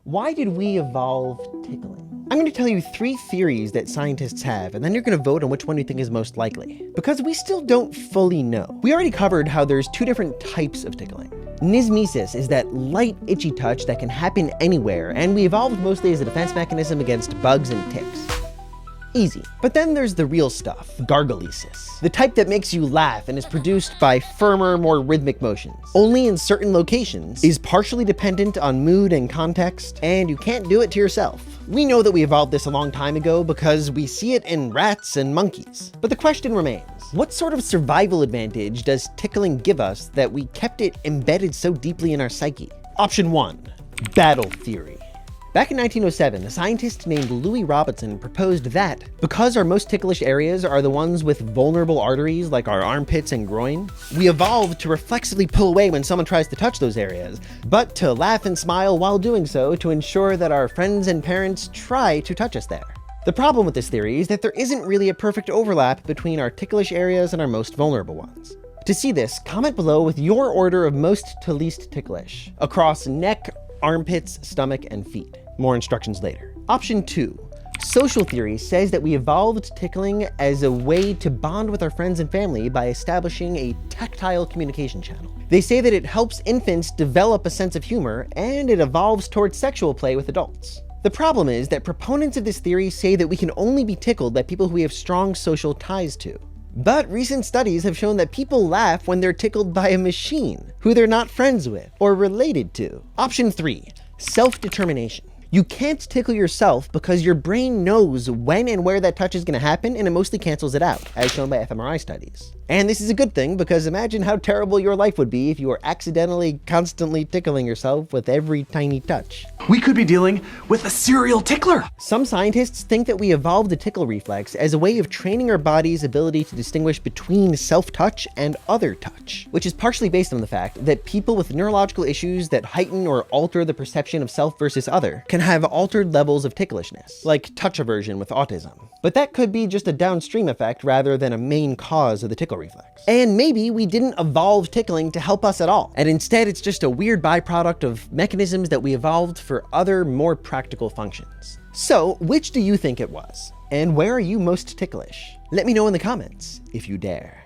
Why did we evolve tickling? I'm going to tell you 3 theories that scientists have, and then you're going to vote on which one you think is most likely. Because we still don't fully know. We already covered how there's 2 different types of tickling. Nismesis is that light, itchy touch that can happen anywhere, and we evolved mostly as a defense mechanism against bugs and ticks. Easy. But then there's the real stuff, gargalesis. The type that makes you laugh and is produced by firmer, more rhythmic motions. Only in certain locations, is partially dependent on mood and context, and you can't do it to yourself. We know that we evolved this a long time ago because we see it in rats and monkeys. But the question remains, what sort of survival advantage does tickling give us that we kept it embedded so deeply in our psyche? Option 1, battle theory. Back in 1907, a scientist named Louis Robinson proposed that because our most ticklish areas are the ones with vulnerable arteries like our armpits and groin, we evolved to reflexively pull away when someone tries to touch those areas, but to laugh and smile while doing so to ensure that our friends and parents try to touch us there. The problem with this theory is that there isn't really a perfect overlap between our ticklish areas and our most vulnerable ones. To see this, comment below with your order of most to least ticklish across neck, armpits, stomach, and feet. More instructions later. Option 2. Social theory says that we evolved tickling as a way to bond with our friends and family by establishing a tactile communication channel. They say that it helps infants develop a sense of humor, and it evolves towards sexual play with adults. The problem is that proponents of this theory say that we can only be tickled by people who we have strong social ties to. But recent studies have shown that people laugh when they're tickled by a machine who they're not friends with or related to. Option 3, self-determination. You can't tickle yourself because your brain knows when and where that touch is going to happen, and it mostly cancels it out, as shown by fMRI studies. And this is a good thing, because imagine how terrible your life would be if you were accidentally constantly tickling yourself with every tiny touch. We could be dealing with a serial tickler. Some scientists think that we evolved the tickle reflex as a way of training our body's ability to distinguish between self-touch and other touch, which is partially based on the fact that people with neurological issues that heighten or alter the perception of self versus other can have altered levels of ticklishness, like touch aversion with autism. But that could be just a downstream effect rather than a main cause of the tickle reflex. And maybe we didn't evolve tickling to help us at all, and instead it's just a weird byproduct of mechanisms that we evolved for other, more practical functions. So, which do you think it was? And where are you most ticklish? Let me know in the comments, if you dare.